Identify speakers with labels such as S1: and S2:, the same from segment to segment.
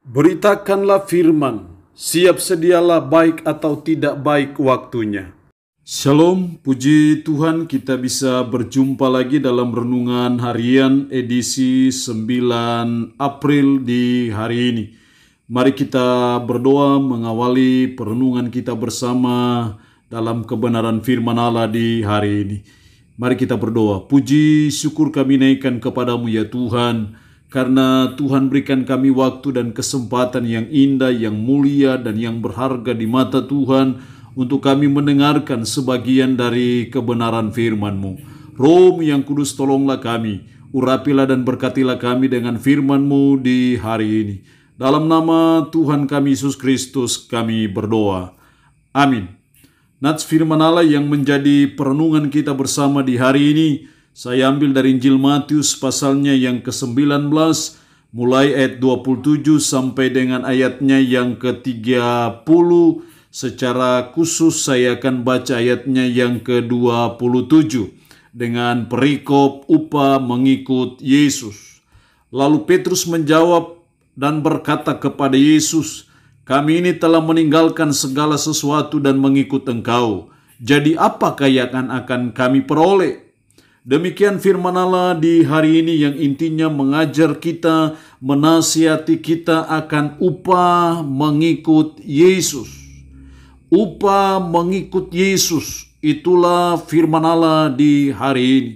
S1: Beritakanlah firman, siap sedialah baik atau tidak baik waktunya. Shalom, puji Tuhan kita bisa berjumpa lagi dalam renungan harian edisi 9 April di hari ini. Mari kita berdoa mengawali perenungan kita bersama dalam kebenaran firman Allah di hari ini. Mari kita berdoa. Puji syukur kami naikkan kepadamu ya Tuhan, karena Tuhan berikan kami waktu dan kesempatan yang indah, yang mulia, dan yang berharga di mata Tuhan untuk kami mendengarkan sebagian dari kebenaran firman-Mu. Roh yang kudus, tolonglah kami, urapilah dan berkatilah kami dengan firman-Mu di hari ini. Dalam nama Tuhan kami Yesus Kristus kami berdoa. Amin. Nats firman Allah yang menjadi perenungan kita bersama di hari ini, saya ambil dari Injil Matius pasalnya yang ke-19, mulai ayat 27 sampai dengan ayatnya yang ke-30. Secara khusus saya akan baca ayatnya yang ke-27 dengan perikop upah mengikut Yesus. Lalu Petrus menjawab dan berkata kepada Yesus, "Kami ini telah meninggalkan segala sesuatu dan mengikut Engkau. Jadi apakah yang akan kami peroleh?" Demikian firman Allah di hari ini yang intinya mengajar kita, menasihati kita akan upah mengikut Yesus. Upah mengikut Yesus, itulah firman Allah di hari ini.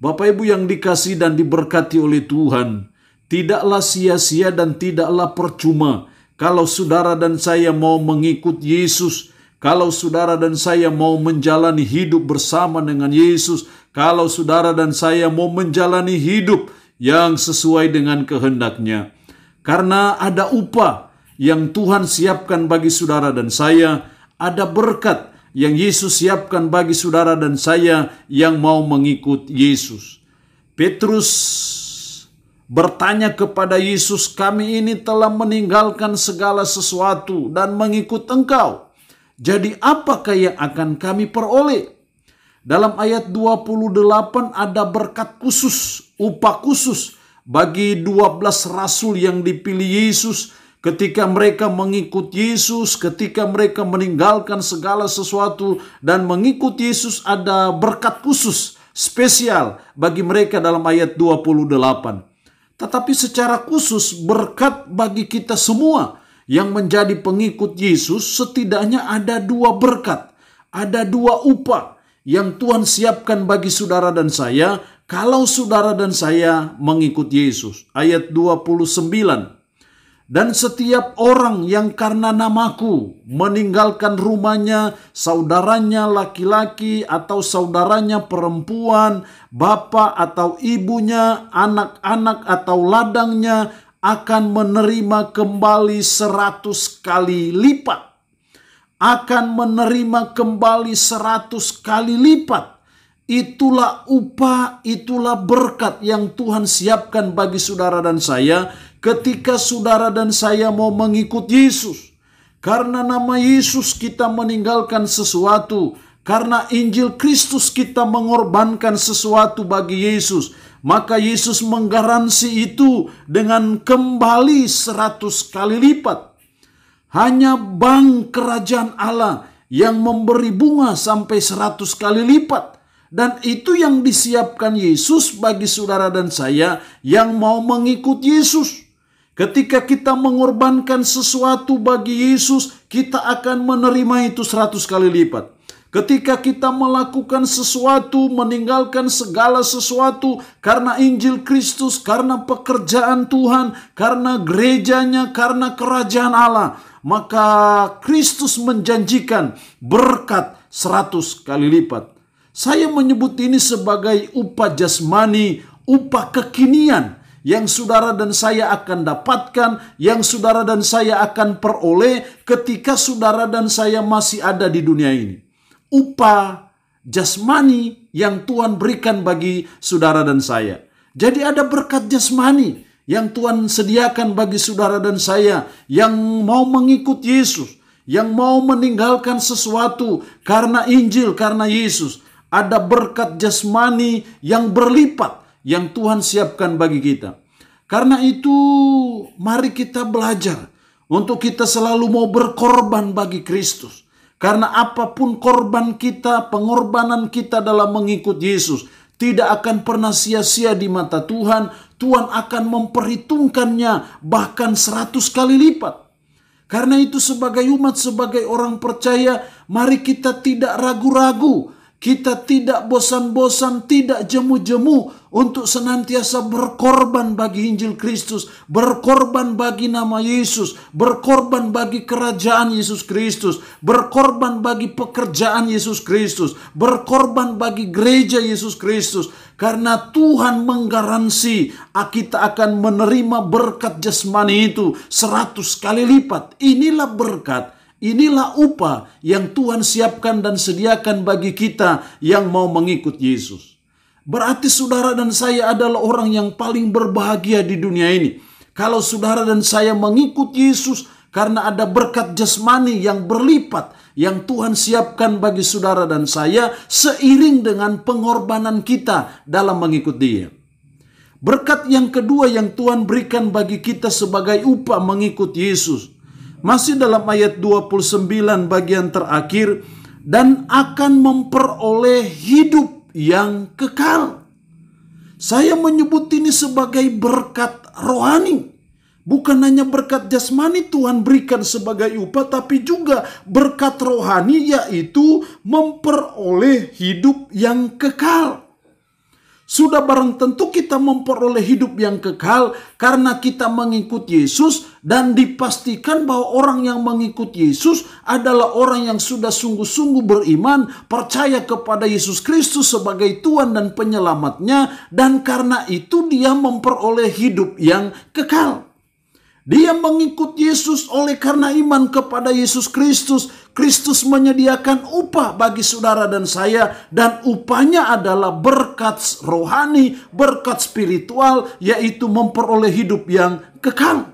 S1: Bapak Ibu yang dikasihi dan diberkati oleh Tuhan, tidaklah sia-sia dan tidaklah percuma kalau saudara dan saya mau mengikut Yesus, kalau saudara dan saya mau menjalani hidup bersama dengan Yesus, kalau saudara dan saya mau menjalani hidup yang sesuai dengan kehendak-Nya. Karena ada upah yang Tuhan siapkan bagi saudara dan saya, ada berkat yang Yesus siapkan bagi saudara dan saya yang mau mengikut Yesus. Petrus bertanya kepada Yesus, "Kami ini telah meninggalkan segala sesuatu dan mengikut Engkau. Jadi apakah yang akan kami peroleh?" Dalam ayat 28 ada berkat khusus, upah khusus bagi 12 rasul yang dipilih Yesus ketika mereka mengikut Yesus, ketika mereka meninggalkan segala sesuatu dan mengikut Yesus, ada berkat khusus spesial bagi mereka dalam ayat 28. Tetapi secara khusus berkat bagi kita semua yang menjadi pengikut Yesus, setidaknya ada 2 berkat, ada 2 upah yang Tuhan siapkan bagi saudara dan saya kalau saudara dan saya mengikut Yesus. Ayat 29. "Dan setiap orang yang karena namaku meninggalkan rumahnya, saudaranya laki-laki atau saudaranya perempuan, bapak atau ibunya, anak-anak atau ladangnya, akan menerima kembali 100 kali lipat." Akan menerima kembali 100 kali lipat. Itulah upah, itulah berkat yang Tuhan siapkan bagi saudara dan saya ketika saudara dan saya mau mengikut Yesus. Karena nama Yesus kita meninggalkan sesuatu. Karena Injil Kristus kita mengorbankan sesuatu bagi Yesus. Maka Yesus menggaransi itu dengan kembali 100 kali lipat. Hanya bank kerajaan Allah yang memberi bunga sampai 100 kali lipat. Dan itu yang disiapkan Yesus bagi saudara dan saya yang mau mengikut Yesus. Ketika kita mengorbankan sesuatu bagi Yesus, kita akan menerima itu 100 kali lipat. Ketika kita melakukan sesuatu, meninggalkan segala sesuatu karena Injil Kristus, karena pekerjaan Tuhan, karena gerejanya, karena kerajaan Allah, maka Kristus menjanjikan berkat 100 kali lipat. Saya menyebut ini sebagai upah jasmani, upah kekinian yang saudara dan saya akan dapatkan, yang saudara dan saya akan peroleh ketika saudara dan saya masih ada di dunia ini. Upah jasmani yang Tuhan berikan bagi saudara dan saya. Jadi ada berkat jasmani yang Tuhan sediakan bagi saudara dan saya yang mau mengikut Yesus, yang mau meninggalkan sesuatu karena Injil, karena Yesus. Ada berkat jasmani yang berlipat yang Tuhan siapkan bagi kita. Karena itu mari kita belajar untuk kita selalu mau berkorban bagi Kristus. Karena apapun korban kita, pengorbanan kita dalam mengikut Yesus tidak akan pernah sia-sia di mata Tuhan. Tuhan akan memperhitungkannya bahkan 100 kali lipat. Karena itu sebagai umat, sebagai orang percaya, mari kita tidak ragu-ragu. Kita tidak bosan-bosan, tidak jemu-jemu untuk senantiasa berkorban bagi Injil Kristus, berkorban bagi nama Yesus, berkorban bagi kerajaan Yesus Kristus, berkorban bagi pekerjaan Yesus Kristus, berkorban bagi gereja Yesus Kristus. Karena Tuhan menggaransi kita akan menerima berkat jasmani itu 100 kali lipat. Inilah berkat. Inilah upah yang Tuhan siapkan dan sediakan bagi kita yang mau mengikut Yesus. Berarti saudara dan saya adalah orang yang paling berbahagia di dunia ini. Kalau saudara dan saya mengikut Yesus karena ada berkat jasmani yang berlipat yang Tuhan siapkan bagi saudara dan saya seiring dengan pengorbanan kita dalam mengikut Dia. Berkat yang kedua yang Tuhan berikan bagi kita sebagai upah mengikut Yesus. Masih dalam ayat 29 bagian terakhir, dan akan memperoleh hidup yang kekal. Saya menyebut ini sebagai berkat rohani. Bukan hanya berkat jasmani Tuhan berikan sebagai upah, tapi juga berkat rohani, yaitu memperoleh hidup yang kekal. Sudah barang tentu kita memperoleh hidup yang kekal karena kita mengikut Yesus, dan dipastikan bahwa orang yang mengikut Yesus adalah orang yang sudah sungguh-sungguh beriman, percaya kepada Yesus Kristus sebagai Tuhan dan penyelamatnya, dan karena itu dia memperoleh hidup yang kekal. Dia mengikut Yesus oleh karena iman kepada Yesus Kristus. Kristus menyediakan upah bagi saudara dan saya, dan upahnya adalah berkat rohani, berkat spiritual, yaitu memperoleh hidup yang kekal.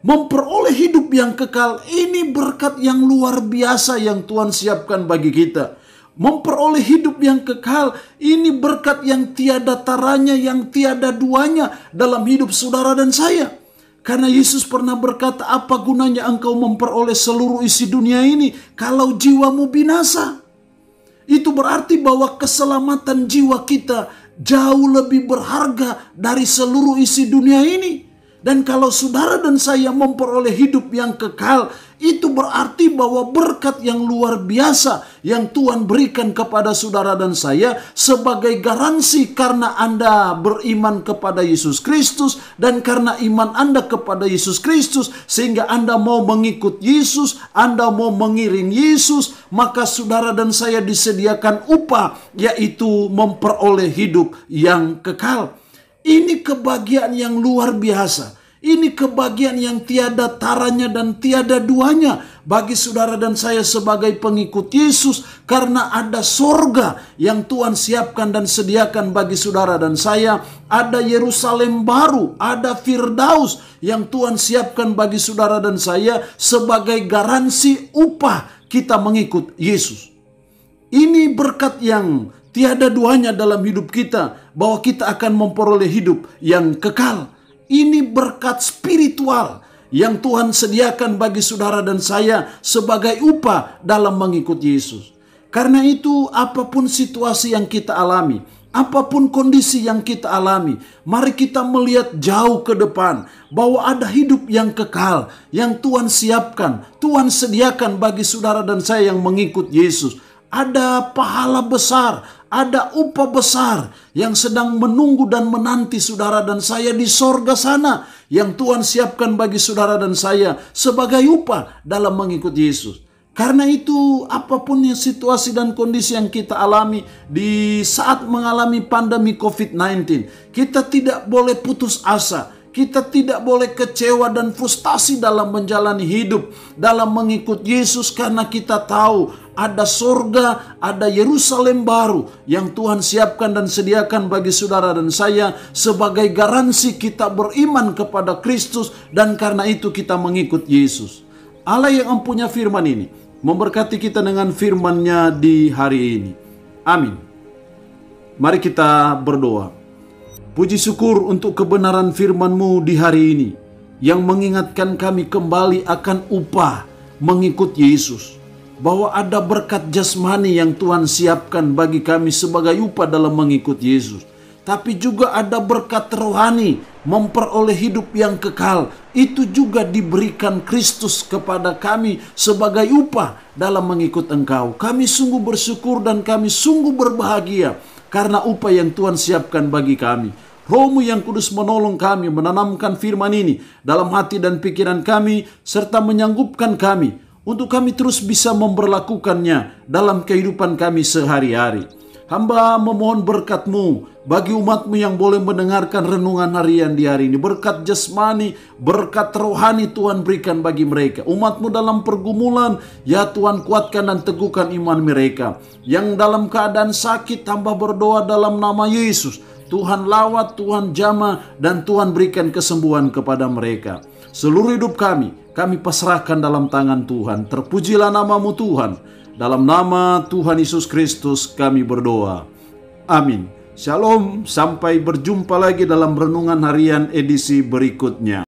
S1: Memperoleh hidup yang kekal ini berkat yang luar biasa yang Tuhan siapkan bagi kita. Memperoleh hidup yang kekal ini berkat yang tiada taranya, yang tiada duanya dalam hidup saudara dan saya. Karena Yesus pernah berkata, apa gunanya engkau memperoleh seluruh isi dunia ini kalau jiwamu binasa? Itu berarti bahwa keselamatan jiwa kita jauh lebih berharga dari seluruh isi dunia ini. Dan kalau saudara dan saya memperoleh hidup yang kekal, itu berarti bahwa berkat yang luar biasa yang Tuhan berikan kepada saudara dan saya sebagai garansi karena Anda beriman kepada Yesus Kristus, dan karena iman Anda kepada Yesus Kristus sehingga Anda mau mengikut Yesus, Anda mau mengiring Yesus, maka saudara dan saya disediakan upah, yaitu memperoleh hidup yang kekal. Ini kebahagiaan yang luar biasa. Ini kebahagiaan yang tiada taranya dan tiada duanya bagi saudara dan saya sebagai pengikut Yesus, karena ada sorga yang Tuhan siapkan dan sediakan bagi saudara dan saya. Ada Yerusalem baru, ada Firdaus yang Tuhan siapkan bagi saudara dan saya sebagai garansi upah kita mengikut Yesus. Ini berkat yang tiada duanya dalam hidup kita, bahwa kita akan memperoleh hidup yang kekal. Ini berkat spiritual yang Tuhan sediakan bagi saudara dan saya sebagai upah dalam mengikut Yesus. Karena itu, apapun situasi yang kita alami, apapun kondisi yang kita alami, mari kita melihat jauh ke depan bahwa ada hidup yang kekal yang Tuhan siapkan, Tuhan sediakan bagi saudara dan saya yang mengikut Yesus. Ada pahala besar, ada upah besar yang sedang menunggu dan menanti saudara dan saya di sorga sana, yang Tuhan siapkan bagi saudara dan saya sebagai upah dalam mengikut Yesus. Karena itu, apapun yang situasi dan kondisi yang kita alami di saat mengalami pandemi COVID-19, kita tidak boleh putus asa. Kita tidak boleh kecewa dan frustasi dalam menjalani hidup, dalam mengikut Yesus, karena kita tahu ada sorga, ada Yerusalem baru yang Tuhan siapkan dan sediakan bagi saudara dan saya sebagai garansi kita beriman kepada Kristus, dan karena itu kita mengikut Yesus. Allah yang mempunyai firman ini memberkati kita dengan firman-Nya di hari ini. Amin. Mari kita berdoa. Puji syukur untuk kebenaran firman-Mu di hari ini, yang mengingatkan kami kembali akan upah mengikut Yesus. Bahwa ada berkat jasmani yang Tuhan siapkan bagi kami sebagai upah dalam mengikut Yesus. Tapi juga ada berkat rohani, memperoleh hidup yang kekal. Itu juga diberikan Kristus kepada kami sebagai upah dalam mengikut Engkau. Kami sungguh bersyukur dan kami sungguh berbahagia karena upah yang Tuhan siapkan bagi kami. Roh-Mu yang kudus menolong kami menanamkan firman ini dalam hati dan pikiran kami, serta menyanggupkan kami untuk kami terus bisa memberlakukannya dalam kehidupan kami sehari-hari. Hamba memohon berkat-Mu bagi umat-Mu yang boleh mendengarkan renungan harian di hari ini. Berkat jasmani, berkat rohani Tuhan berikan bagi mereka. Umat-Mu dalam pergumulan, ya Tuhan kuatkan dan teguhkan iman mereka. Yang dalam keadaan sakit, hamba berdoa dalam nama Yesus. Tuhan lawat, Tuhan jamah, dan Tuhan berikan kesembuhan kepada mereka. Seluruh hidup kami pasrahkan dalam tangan Tuhan. Terpujilah nama-Mu Tuhan. Dalam nama Tuhan Yesus Kristus kami berdoa. Amin. Shalom, sampai berjumpa lagi dalam renungan harian edisi berikutnya.